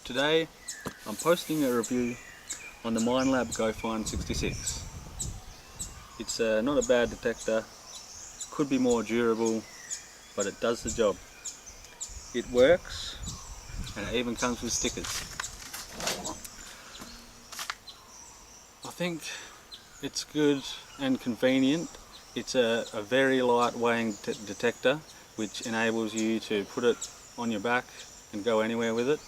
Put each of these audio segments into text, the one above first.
Today I'm posting a review on the Minelab Gofind 66. It's not a bad detector, could be more durable, but it does the job. It works and it even comes with stickers. I think it's good and convenient. It's a very light weighing detector which enables you to put it on your back and go anywhere with it.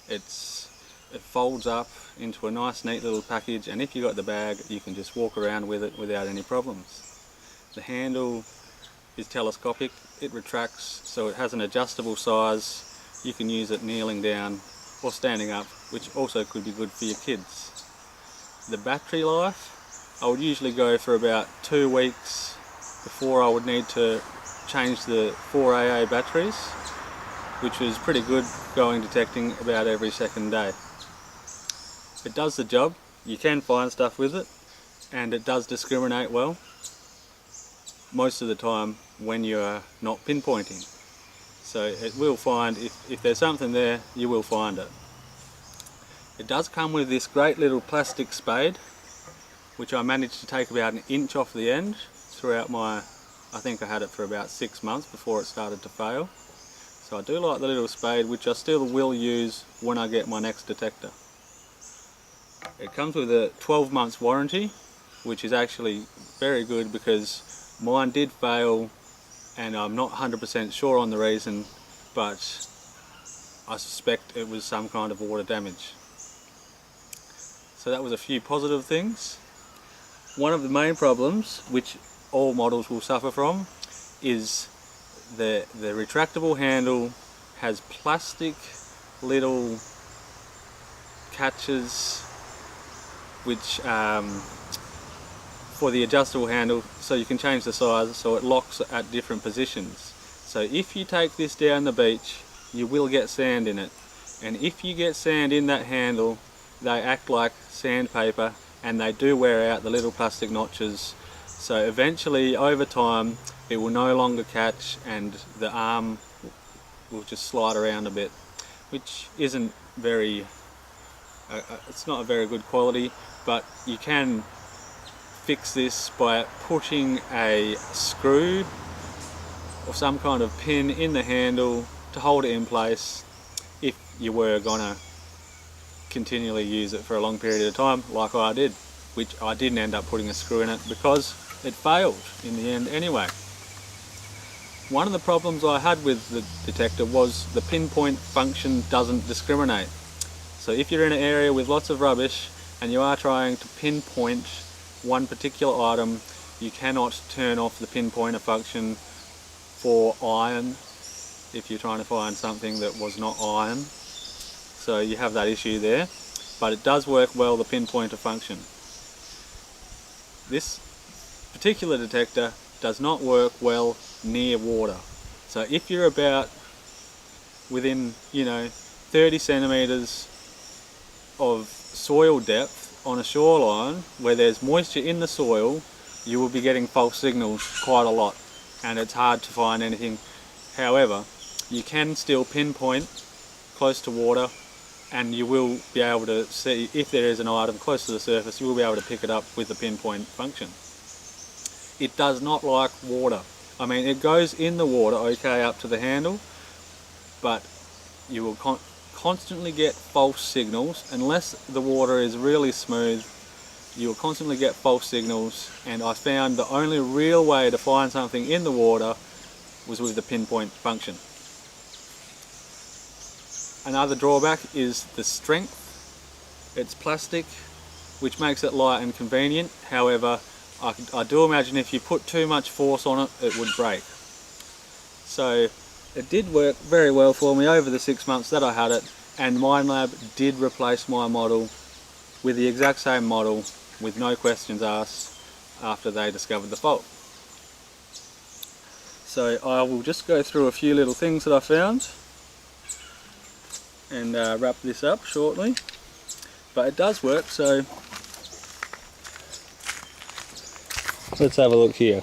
It folds up into a nice neat little package, and if you got the bag you can just walk around with it without any problems. The handle is telescopic, it retracts so it has an adjustable size. You can use it kneeling down or standing up, which also could be good for your kids. The battery life, I would usually go for about 2 weeks before I would need to change the 4AA batteries, which is pretty good going detecting about every second day. It does the job, you can find stuff with it, and it does discriminate well most of the time when you're not pinpointing. So it will find, if there's something there, you will find it. It does come with this great little plastic spade, which I managed to take about 1 inch off the end throughout I think I had it for about 6 months before it started to fail. So I do like the little spade, which I still will use when I get my next detector. It comes with a 12 months warranty, which is actually very good because mine did fail and I'm not 100% sure on the reason, but I suspect it was some kind of water damage. So that was a few positive things. One of the main problems, which all models will suffer from, is the retractable handle has plastic little catches which for the adjustable handle, so you can change the size so it locks at different positions. So if you take this down the beach, you will get sand in it, and if you get sand in that handle, they act like sandpaper and they do wear out the little plastic notches. So eventually, over time, it will no longer catch and the arm will just slide around a bit, which isn't very, it's not a very good quality, but you can fix this by putting a screw or some kind of pin in the handle to hold it in place if you were gonna continually use it for a long period of time, like I did, which I didn't end up putting a screw in it because it failed in the end anyway. One of the problems I had with the detector was the pinpoint function doesn't discriminate. So if you're in an area with lots of rubbish and you are trying to pinpoint one particular item, you cannot turn off the pinpointer function for iron if you're trying to find something that was not iron. So you have that issue there, but it does work well, the pinpointer function. This particular detector does not work well near water. So if you're about within 30 centimeters of soil depth on a shoreline where there's moisture in the soil, you will be getting false signals quite a lot, and it's hard to find anything. However, you can still pinpoint close to water, and you will be able to see if there is an item close to the surface. You will be able to pick it up with the pinpoint function. It does not like water. I mean, it goes in the water okay up to the handle, but you will constantly get false signals. Unless the water is really smooth, you will constantly get false signals, and I found the only real way to find something in the water was with the pinpoint function. Another drawback is the strength. It's plastic, which makes it light and convenient. However, I do imagine if you put too much force on it, it would break. So it did work very well for me over the 6 months that I had it, and Minelab did replace my model with the exact same model with no questions asked after they discovered the fault. So I will just go through a few little things that I found and wrap this up shortly, but it does work. So let's have a look here.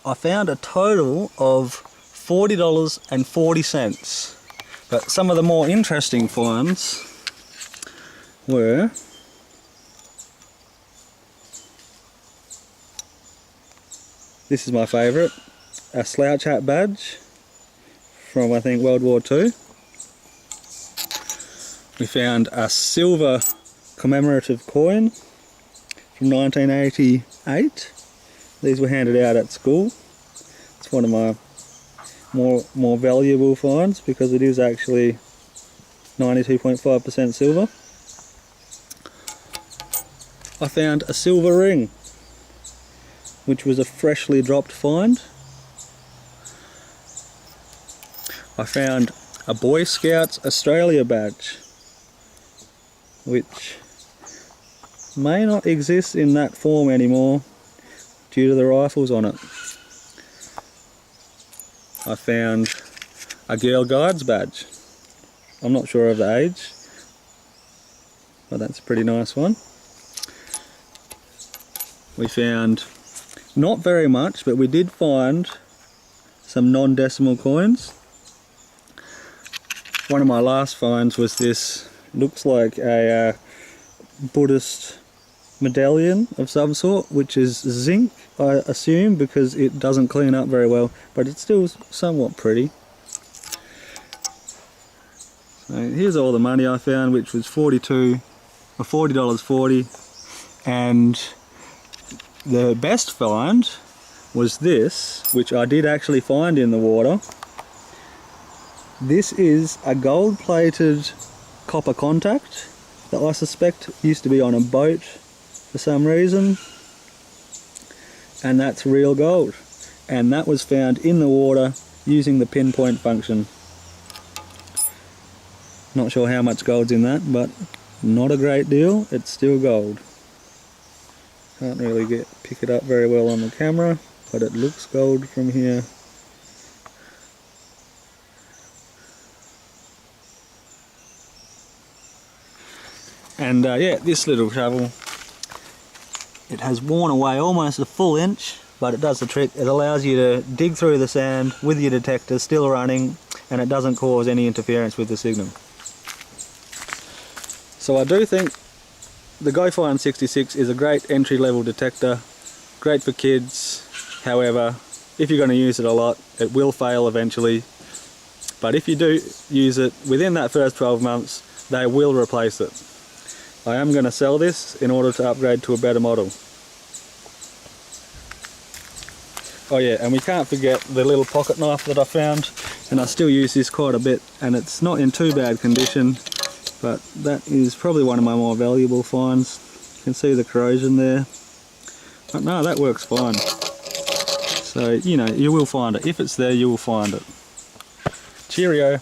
I found a total of $40.40. But some of the more interesting finds were this is my favourite, a slouch hat badge from I think World War II. We found a silver commemorative coin from 1988. These were handed out at school. It's one of my more valuable finds because it is actually 92.5% silver. I found a silver ring, which was a freshly dropped find. I found a Boy Scouts Australia badge, which may not exist in that form anymore due to the rifles on it. I found a Girl Guides badge. I'm not sure of the age, but that's a pretty nice one. We found not very much, but we did find some non-decimal coins. One of my last finds was this, looks like a Buddhist medallion of some sort, which is zinc, I assume, because it doesn't clean up very well, but it's still somewhat pretty. So here's all the money I found, which was $40.40, and the best find was this, which I did actually find in the water. This is a gold-plated copper contact that I suspect used to be on a boat for some reason, and that's real gold, and that was found in the water using the pinpoint function. Not sure how much gold's in that, but not a great deal. It's still gold. Can't really pick it up very well on the camera, but it looks gold from here. And yeah, this little shovel, it has worn away almost a full inch, but it does the trick. It allows you to dig through the sand with your detector still running, and it doesn't cause any interference with the signal. So I do think the Gofind 66 is a great entry-level detector, great for kids. However, if you're going to use it a lot, it will fail eventually. But if you do use it within that first 12 months, they will replace it. I am going to sell this in order to upgrade to a better model. Oh yeah, and we can't forget the little pocket knife that I found, and I still use this quite a bit, and it's not in too bad condition, but that is probably one of my more valuable finds. You can see the corrosion there. But no, that works fine. So, you know, you will find it. If it's there, you will find it. Cheerio.